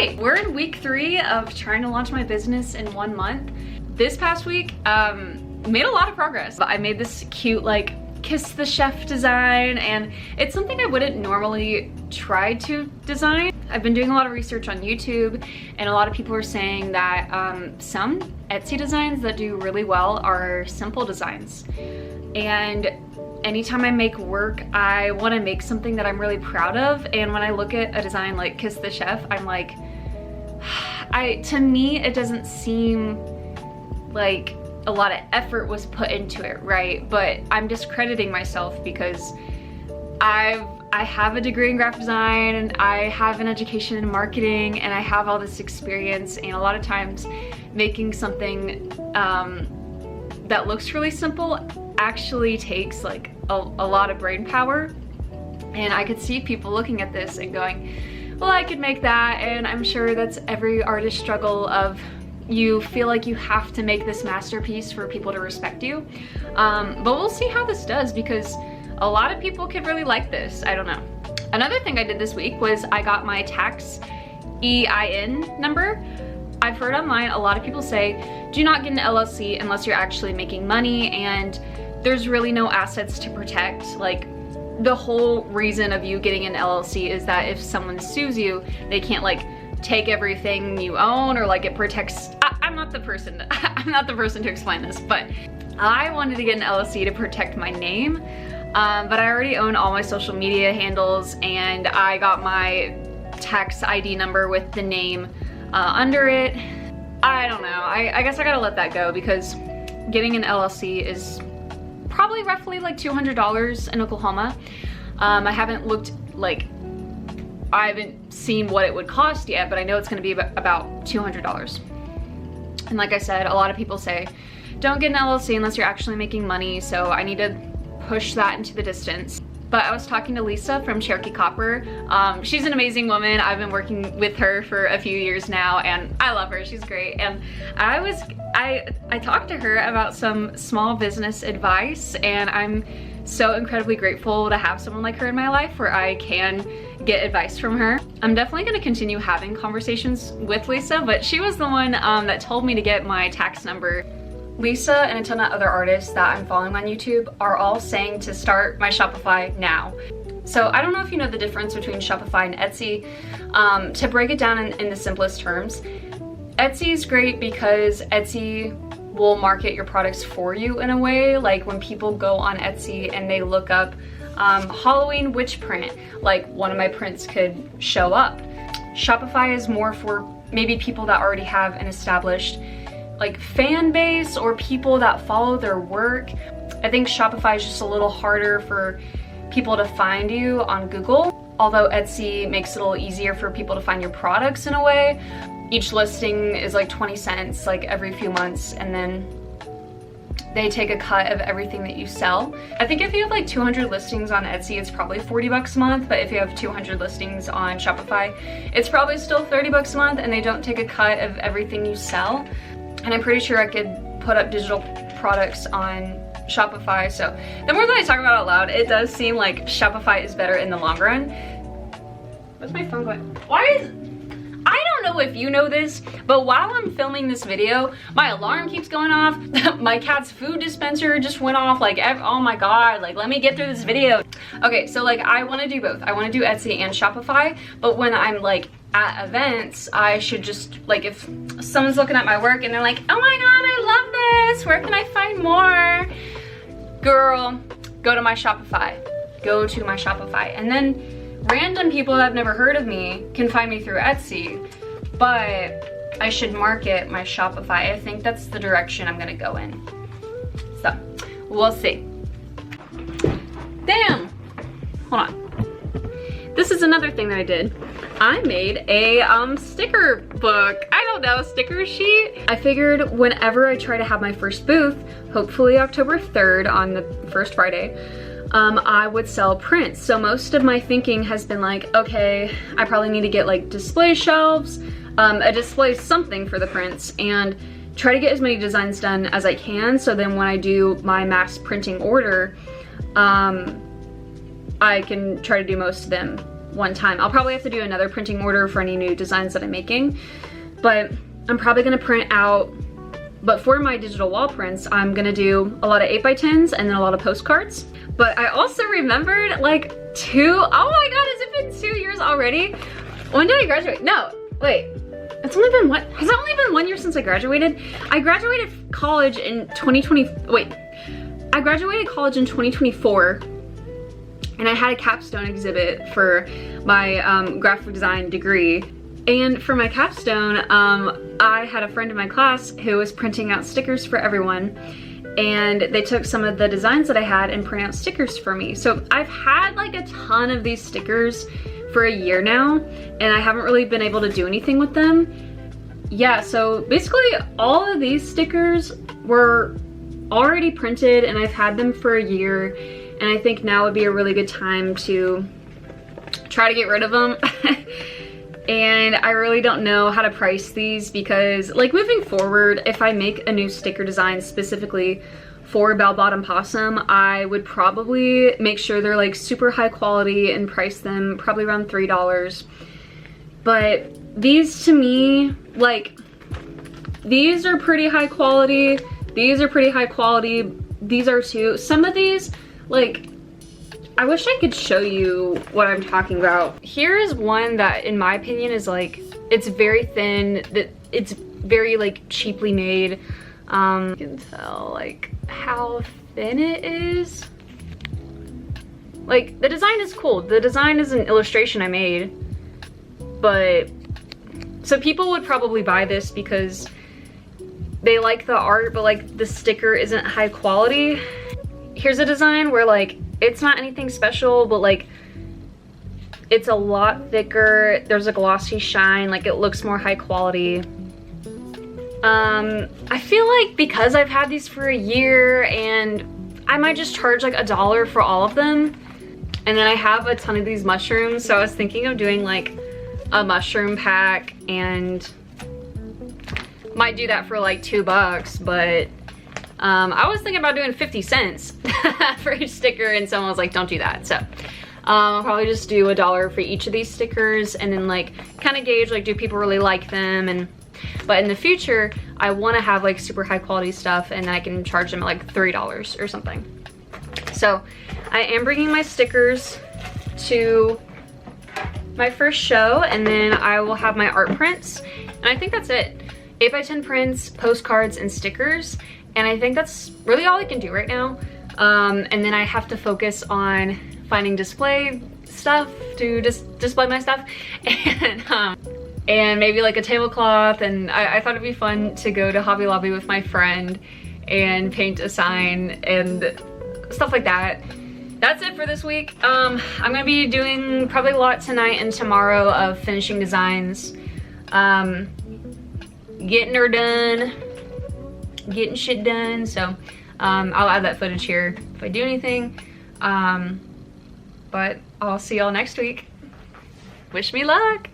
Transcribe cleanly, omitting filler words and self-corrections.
Hey, we're in week 3 of trying to launch my business in 1 month. This past week, made a lot of progress. I made this cute like kiss the chef design, and it's something I wouldn't normally try to design. I've been doing a lot of research on YouTube, and a lot of people are saying that some Etsy designs that do really well are simple designs. And anytime I make work, I want to make something that I'm really proud of. And when I look at a design like Kiss the Chef, I'm like, to me, it doesn't seem like a lot of effort was put into it, right? But I'm discrediting myself because I have a degree in graphic design, and I have an education in marketing, and I have all this experience, and a lot of times making something that looks really simple actually takes like a lot of brain power. And I could see people looking at this and going, well, I could make that. And I'm sure that's every artist's struggle of, you feel like you have to make this masterpiece for people to respect you. But we'll see how this does, because a lot of people could really like this. I don't know. Another thing I did this week was I got my tax EIN number. I've heard online a lot of people say, do not get an LLC unless you're actually making money, and there's really no assets to protect. Like, the whole reason of you getting an LLC is that if someone sues you, they can't like take everything you own, or like it protects. I'm not the person to explain this, but I wanted to get an LLC to protect my name. But I already own all my social media handles, and I got my tax ID number with the name under it. I don't know, I guess I gotta let that go, because getting an LLC is probably roughly like $200 in Oklahoma. I haven't looked, like, I haven't seen what it would cost yet, but I know it's gonna be about $200. And like I said, a lot of people say, don't get an LLC unless you're actually making money, so I need to push that into the distance. But I was talking to Lisa from Cherokee Copper. She's an amazing woman. I've been working with her for a few years now, and I love her, she's great. And I talked to her about some small business advice, and I'm so incredibly grateful to have someone like her in my life where I can get advice from her. I'm definitely gonna continue having conversations with Lisa, but she was the one that told me to get my tax number. Lisa and a ton of other artists that I'm following on YouTube are all saying to start my Shopify now. So I don't know if you know the difference between Shopify and Etsy. To break it down in the simplest terms, Etsy is great because Etsy will market your products for you in a way. Like when people go on Etsy and they look up Halloween witch print, like one of my prints could show up. Shopify is more for maybe people that already have an established like fan base, or people that follow their work. I think Shopify is just a little harder for people to find you on Google, although Etsy makes it a little easier for people to find your products in a way. Each listing is like 20 cents like every few months, and then they take a cut of everything that you sell. I think if you have like 200 listings on Etsy, it's probably 40 bucks a month, but if you have 200 listings on Shopify, it's probably still 30 bucks a month, and they don't take a cut of everything you sell. And I'm pretty sure I could put up digital products on Shopify. So the more that I talk about it out loud, it does seem like Shopify is better in the long run. What's my phone going? I don't know if you know this, but while I'm filming this video, my alarm keeps going off. My cat's food dispenser just went off. Like, oh my God, like, let me get through this video. Okay, so like, I wanna do both. I wanna do Etsy and Shopify, but when I'm like at events, I should just, like, if someone's looking at my work and they're like, oh my God, I love this, where can I find more? Girl, go to my Shopify. Go to my Shopify. And then random people that have never heard of me can find me through Etsy, but I should market my Shopify. I think that's the direction I'm gonna go in. So, we'll see. Damn, hold on. This is another thing that I did. I made a sticker book. I don't know, sticker sheet. I figured whenever I try to have my first booth, hopefully October 3rd on the first Friday, I would sell prints. So most of my thinking has been like, okay, I probably need to get like display shelves, a display something for the prints, and try to get as many designs done as I can. So then when I do my mass printing order, I can try to do most of them one time. I'll probably have to do another printing order for any new designs that I'm making, but I'm probably gonna print out, but for my digital wall prints, I'm gonna do a lot of 8x10s and then a lot of postcards. But I also remembered like oh my god, has it been 2 years already? When did I graduate? No, wait. It's only been what? Has it only been 1 year since I graduated? I graduated college in 2020, wait. I graduated college in 2024 and I had a capstone exhibit for my graphic design degree. And for my capstone, I had a friend in my class who was printing out stickers for everyone. And they took some of the designs that I had and print out stickers for me. So I've had like a ton of these stickers for a year now, and I haven't really been able to do anything with them. Yeah, so basically all of these stickers were already printed and I've had them for a year, and I think now would be a really good time to try to get rid of them. And I really don't know how to price these because like moving forward, if I make a new sticker design specifically for Bellbottom Possum, I would probably make sure they're like super high quality and price them probably around $3. But these to me, like, these are pretty high quality. These are pretty high quality. These are too. Some of these, like, I wish I could show you what I'm talking about. Here is one that in my opinion is like, it's very thin, that it's very like cheaply made. You can tell like how thin it is. Like the design is cool. The design is an illustration I made, but so people would probably buy this because they like the art, but like the sticker isn't high quality. Here's a design where like, it's not anything special, but like, it's a lot thicker. There's a glossy shine, like it looks more high quality. I feel like because I've had these for a year and I might just charge like $1 for all of them. And then I have a ton of these mushrooms. So I was thinking of doing like a mushroom pack and might do that for like $2, but I was thinking about doing 50 cents for each sticker, and someone was like, don't do that. So I'll probably just do $1 for each of these stickers and then like kind of gauge like, do people really like them? But in the future, I want to have like super high quality stuff and I can charge them like $3 or something. So I am bringing my stickers to my first show, and then I will have my art prints. And I think that's it. 8x10 prints, postcards, and stickers. And I think that's really all I can do right now. And then I have to focus on finding display stuff to display my stuff. And maybe like a tablecloth. And I thought it'd be fun to go to Hobby Lobby with my friend and paint a sign and stuff like that. That's it for this week. I'm gonna be doing probably a lot tonight and tomorrow of finishing designs. Getting her done. Getting shit done. So I'll add that footage here if I do anything. But I'll see y'all next week. Wish me luck.